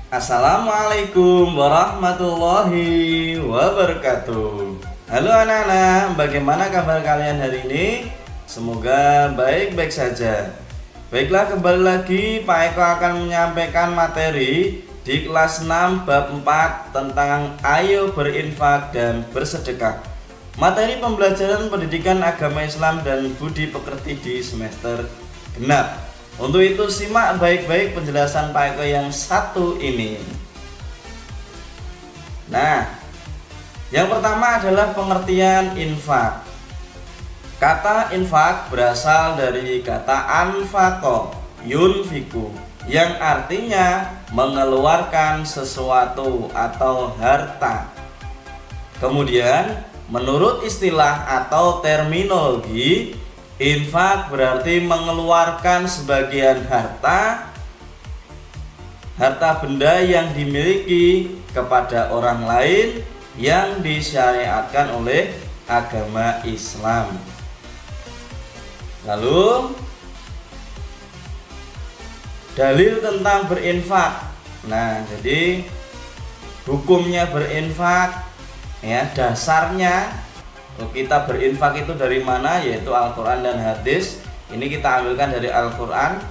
Assalamualaikum warahmatullahi wabarakatuh. Halo anak-anak, bagaimana kabar kalian hari ini? Semoga baik-baik saja. Baiklah, kembali lagi Pak Eko akan menyampaikan materi di kelas 6 bab 4 tentang ayo berinfak dan bersedekah. Materi pembelajaran pendidikan agama Islam dan budi pekerti di semester genap. Untuk itu simak baik-baik penjelasan Pak Eko yang satu ini. Nah, yang pertama adalah pengertian infak. Kata infak berasal dari kata anfaqo yunfiku, yang artinya mengeluarkan sesuatu atau harta. Kemudian menurut istilah atau terminologi, infak berarti mengeluarkan sebagian harta benda yang dimiliki kepada orang lain yang disyariatkan oleh agama Islam. Lalu dalil tentang berinfak. Nah, jadi hukumnya berinfak, ya, dasarnya kita berinfak itu dari mana, yaitu Al-Quran dan hadis. Ini kita ambilkan dari Al-Quran,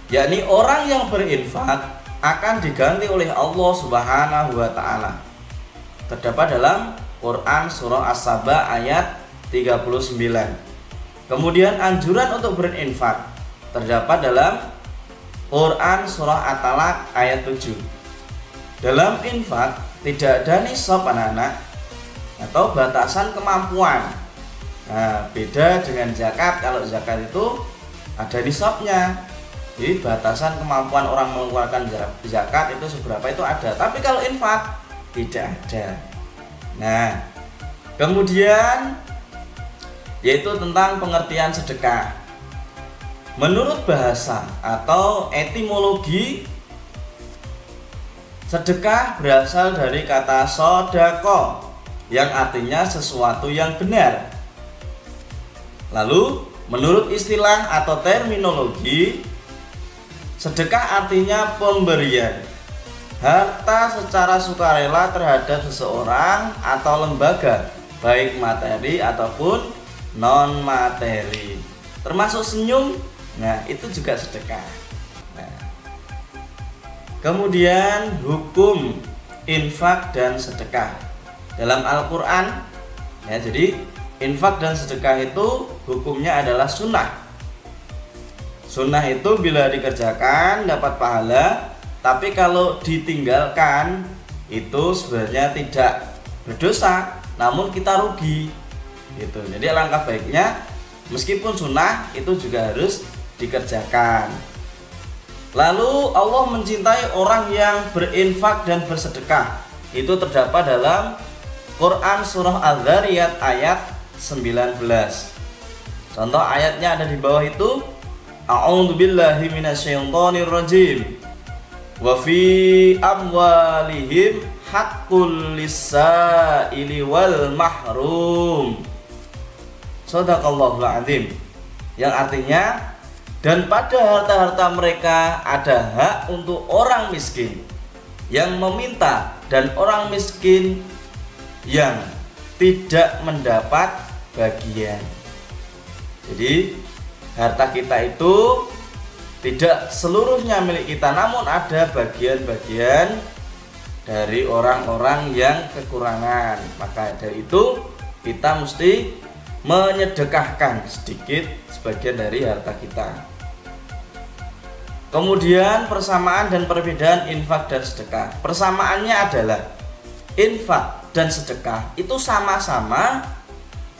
yakni orang yang berinfak akan diganti oleh Allah Subhanahu wa Ta'ala. Terdapat dalam Quran surah As-Saba ayat 39. Kemudian anjuran untuk berinfak terdapat dalam Quran surah At-Talaq ayat 7. Dalam infak tidak ada nisab anak-anak atau batasan kemampuan. Nah, beda dengan zakat. Kalau zakat itu ada nisabnya, jadi batasan kemampuan orang mengeluarkan zakat itu seberapa itu ada. Tapi kalau infak tidak ada. Nah, kemudian yaitu tentang pengertian sedekah. Menurut bahasa atau etimologi, sedekah berasal dari kata sodako, yang artinya sesuatu yang benar. Lalu menurut istilah atau terminologi, sedekah artinya pemberian harta secara sukarela terhadap seseorang atau lembaga, baik materi ataupun non materi, termasuk senyum. Nah, itu juga sedekah. Nah, kemudian hukum infak dan sedekah dalam Al-Quran, ya, jadi infak dan sedekah itu hukumnya adalah sunnah. Sunnah itu bila dikerjakan dapat pahala, tapi kalau ditinggalkan itu sebenarnya tidak berdosa, namun kita rugi gitu. Jadi alangkah baiknya meskipun sunnah itu juga harus dikerjakan. Lalu Allah mencintai orang yang berinfak dan bersedekah. Itu terdapat dalam Quran surah Al-Dzariyat ayat 19. Contoh ayatnya ada di bawah itu. A'udzubillahi minasyaitonir rajim. Wa fi amwalihim haqqul lis-sa'ili wal mahrum. Shadaqallahul azim. Yang artinya, dan pada harta-harta mereka ada hak untuk orang miskin yang meminta dan orang miskin yang tidak mendapat bagian. Jadi harta kita itu tidak seluruhnya milik kita, namun ada bagian-bagian dari orang-orang yang kekurangan. Maka dari itu kita mesti menyedekahkan sedikit sebagian dari harta kita. Kemudian persamaan dan perbedaan infak dan sedekah. Persamaannya adalah infak dan sedekah itu sama-sama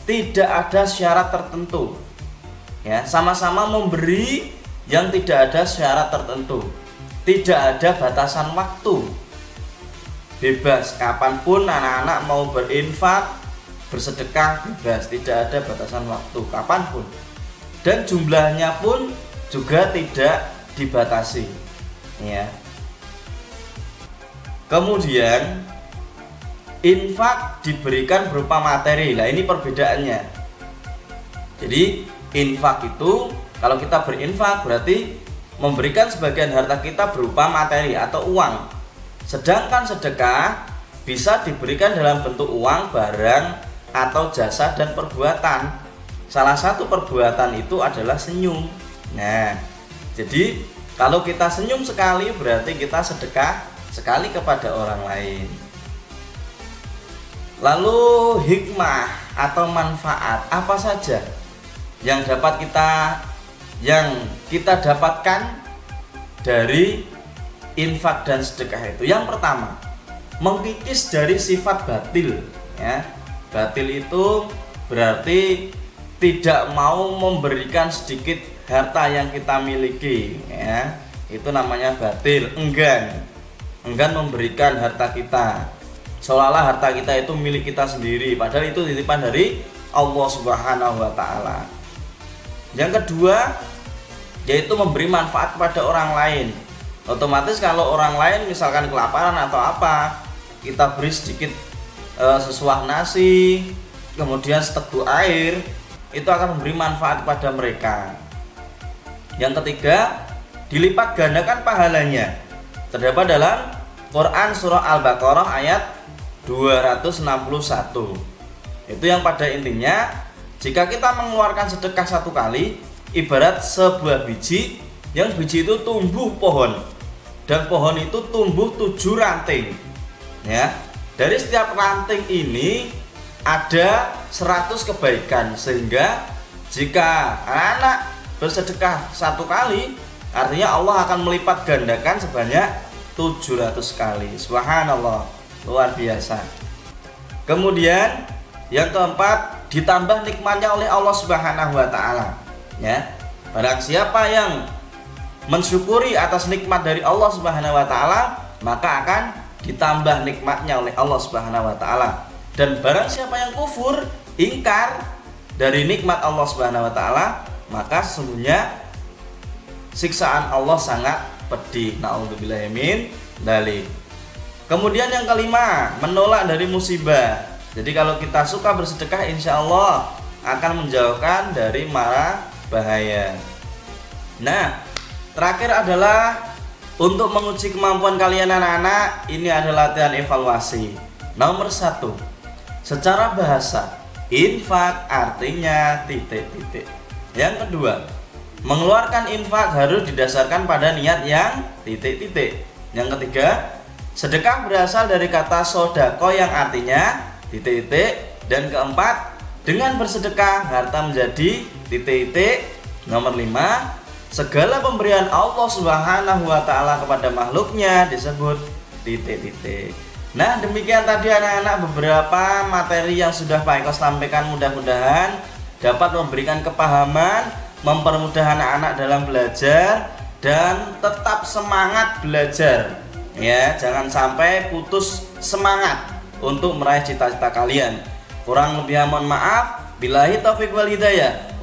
tidak ada syarat tertentu, ya, sama-sama memberi yang tidak ada syarat tertentu, tidak ada batasan waktu, bebas kapanpun anak-anak mau berinfak bersedekah, bebas, tidak ada batasan waktu kapanpun, dan jumlahnya pun juga tidak dibatasi, ya. Kemudian infak diberikan berupa materi. Nah, ini perbedaannya. Jadi infak itu, kalau kita berinfak berarti memberikan sebagian harta kita berupa materi atau uang. Sedangkan sedekah bisa diberikan dalam bentuk uang, barang, atau jasa dan perbuatan. Salah satu perbuatan itu adalah senyum. Nah, jadi kalau kita senyum sekali berarti kita sedekah sekali kepada orang lain. Lalu hikmah atau manfaat apa saja yang kita dapatkan dari infak dan sedekah itu? Yang pertama, mengkikis dari sifat batil, ya. Batil itu berarti tidak mau memberikan sedikit harta yang kita miliki, ya. Itu namanya batil, enggan memberikan harta kita, seolah-olah harta kita itu milik kita sendiri, padahal itu titipan dari Allah Subhanahu wa Ta'ala. Yang kedua, yaitu memberi manfaat kepada orang lain. Otomatis kalau orang lain misalkan kelaparan atau apa, kita beri sedikit sesuah nasi, kemudian seteguk air, itu akan memberi manfaat kepada mereka. Yang ketiga, dilipat gandakan pahalanya. Terdapat dalam Quran surah Al-Baqarah ayat 261. Itu yang pada intinya, jika kita mengeluarkan sedekah satu kali, ibarat sebuah biji, yang biji itu tumbuh pohon, dan pohon itu tumbuh 7 ranting, ya. Dari setiap ranting ini ada 100 kebaikan, sehingga jika anak bersedekah satu kali, artinya Allah akan melipat gandakan sebanyak 700 kali. Subhanallah, luar biasa. Kemudian yang keempat, ditambah nikmatnya oleh Allah Subhanahu wa Ta'ala, ya. Barang siapa yang mensyukuri atas nikmat dari Allah Subhanahu wa Ta'ala, maka akan ditambah nikmatnya oleh Allah Subhanahu wa Ta'ala. Dan barang siapa yang kufur, ingkar dari nikmat Allah Subhanahu wa Ta'ala, maka sesungguhnya siksaan Allah sangat pedih. Na'udzubillahi min dzalik. Kemudian yang kelima, menolak dari musibah. Jadi kalau kita suka bersedekah, insya Allah akan menjauhkan dari mara bahaya. Nah, terakhir adalah untuk menguji kemampuan kalian anak-anak, ini adalah latihan evaluasi. Nomor 1, secara bahasa, infak artinya titik-titik. Yang kedua, mengeluarkan infak harus didasarkan pada niat yang titik-titik. Yang ketiga, sedekah berasal dari kata sodako yang artinya titik-titik. Dan keempat, dengan bersedekah harta menjadi titik-titik. Nomor 5, segala pemberian Allah Subhanahu wa Ta'ala kepada makhluknya disebut titik-titik. Nah, demikian tadi anak-anak beberapa materi yang sudah Pak Eko sampaikan, mudah-mudahan dapat memberikan kepahaman, mempermudah anak-anak dalam belajar, dan tetap semangat belajar, ya. Jangan sampai putus semangat untuk meraih cita-cita kalian. Kurang lebih mohon maaf. Billahi taufiq wal hidayah.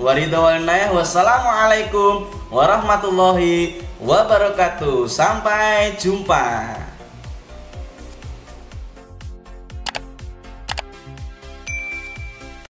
Wassalamualaikum warahmatullahi wabarakatuh. Sampai jumpa.